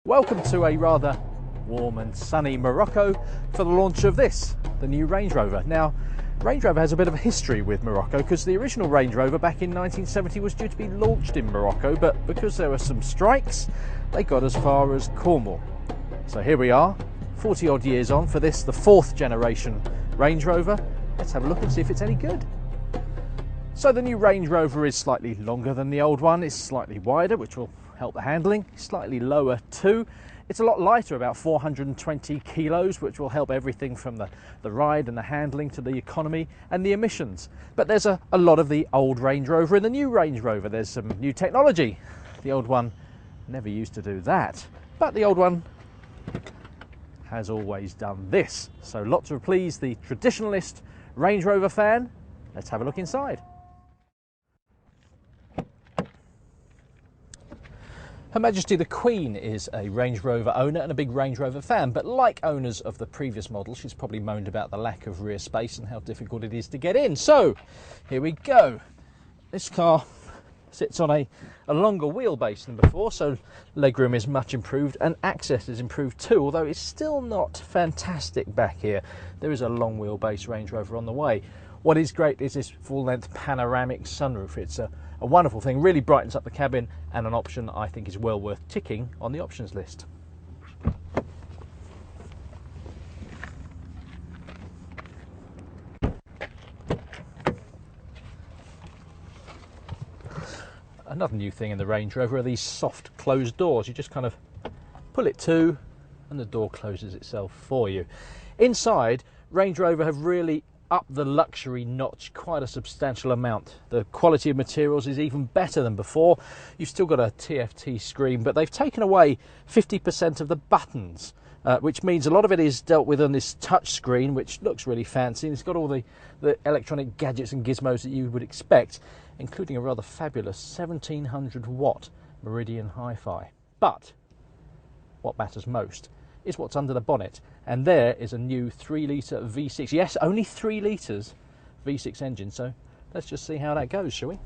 Welcome to a rather warm and sunny Morocco for the launch of this, the new Range Rover. Now, Range Rover has a bit of a history with Morocco because the original Range Rover back in 1970 was due to be launched in Morocco, but because there were some strikes, they got as far as Cornwall. So here we are, 40 odd years on for this, the fourth generation Range Rover. Let's have a look and see if it's any good. So the new Range Rover is slightly longer than the old one, it's slightly wider, which will help the handling, slightly lower too. It's a lot lighter, about 420 kilos, which will help everything from the ride and the handling to the economy and the emissions. But there's a lot of the old Range Rover in the new Range Rover. There's some new technology. The old one never used to do that, but the old one has always done this. So lots to please the traditionalist Range Rover fan. Let's have a look inside. Her Majesty the Queen is a Range Rover owner and a big Range Rover fan, but like owners of the previous model, she's probably moaned about the lack of rear space and how difficult it is to get in. So, here we go. This car sits on a longer wheelbase than before, so legroom is much improved and access is improved too, although it's still not fantastic back here. There is a long wheelbase Range Rover on the way. What is great is this full-length panoramic sunroof. It's a wonderful thing, really brightens up the cabin, and an option I think is well worth ticking on the options list. Another new thing in the Range Rover are these soft closed doors. You just kind of pull it to and the door closes itself for you. Inside, Range Rover have really up the luxury notch quite a substantial amount. The quality of materials is even better than before. You've still got a TFT screen, but they've taken away 50% of the buttons, which means a lot of it is dealt with on this touch screen, which looks really fancy. And it's got all the electronic gadgets and gizmos that you would expect, including a rather fabulous 1700 watt Meridian Hi-Fi. But what matters most is what's under the bonnet, and there is a new 3-litre V6. Yes, only 3 litres V6 engine, so let's just see how that goes, shall we?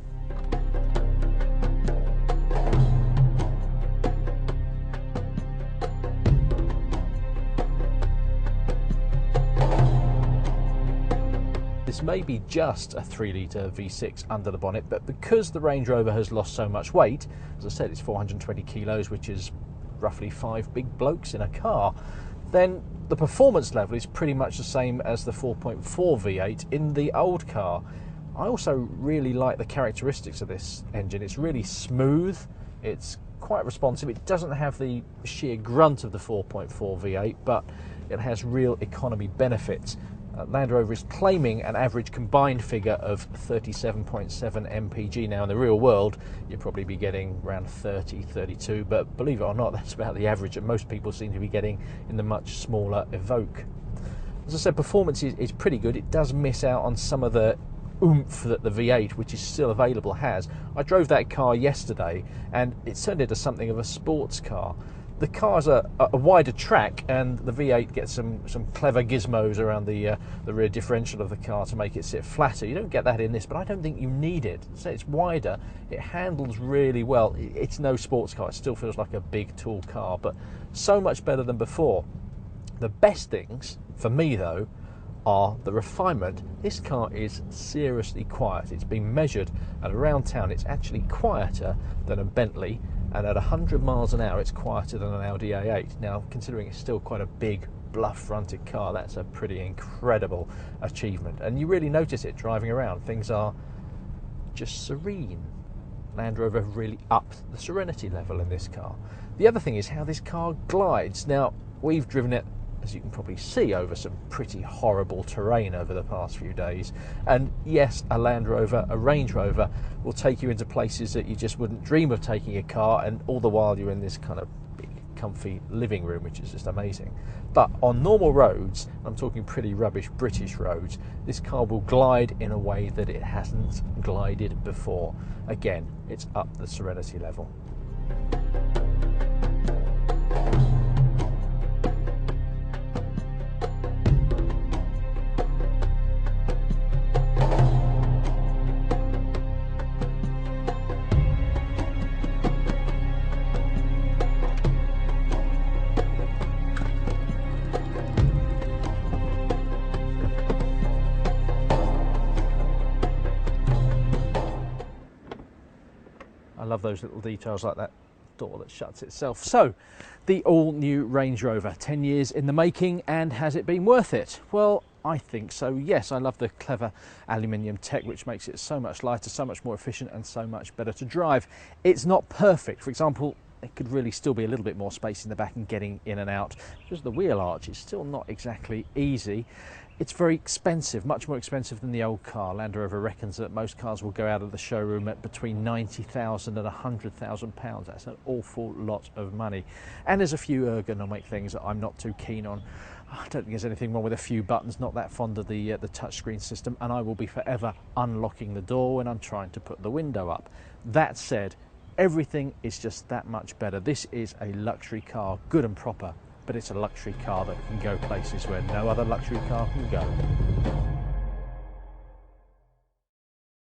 This may be just a 3-litre V6 under the bonnet, but because the Range Rover has lost so much weight, as I said, it's 420 kilos, which is roughly 5 big blokes in a car, then the performance level is pretty much the same as the 4.4 V8 in the old car. I also really like the characteristics of this engine. It's really smooth, it's quite responsive, it doesn't have the sheer grunt of the 4.4 V8, but it has real economy benefits. Land Rover is claiming an average combined figure of 37.7 mpg. Now in the real world you'll probably be getting around 30, 32, but believe it or not, that's about the average that most people seem to be getting in the much smaller Evoque. As I said, performance is pretty good. It does miss out on some of the oomph that the V8, which is still available, has. I drove that car yesterday and it turned into something of a sports car. The car's a wider track, and the V8 gets some clever gizmos around the rear differential of the car to make it sit flatter. You don't get that in this, but I don't think you need it. So it's wider, it handles really well. It's no sports car, it still feels like a big tall car, but so much better than before. The best things, for me though, are the refinement. This car is seriously quiet. It's been measured, and around town it's actually quieter than a Bentley, and at 100 miles an hour it's quieter than an Audi A8. Now, considering it's still quite a big bluff fronted car, that's a pretty incredible achievement, and you really notice it driving around. Things are just serene. Land Rover have really upped the serenity level in this car. The other thing is how this car glides. Now, we've driven it, as you can probably see, over some pretty horrible terrain over the past few days, and yes, a Land Rover, a Range Rover, will take you into places that you just wouldn't dream of taking a car, and all the while you're in this kind of big comfy living room, which is just amazing. But on normal roads, I'm talking pretty rubbish British roads, this car will glide in a way that it hasn't glided before. Again, it's up the serenity level. love those little details like that door that shuts itself. So, the all-new Range Rover, 10 years in the making, and has it been worth it? Well, I think so, yes. I love the clever aluminium tech, which makes it so much lighter, so much more efficient, and so much better to drive. It's not perfect. For example, it could really still be a little bit more space in the back and getting in and out, because the wheel arch is still not exactly easy. It's very expensive, much more expensive than the old car. Land Rover reckons that most cars will go out of the showroom at between £90,000 and £100,000. That's an awful lot of money. And there's a few ergonomic things that I'm not too keen on. I don't think there's anything wrong with a few buttons, not that fond of the touchscreen system, and I will be forever unlocking the door when I'm trying to put the window up. That said, everything is just that much better. This is a luxury car, good and proper, but it's a luxury car that can go places where no other luxury car can go.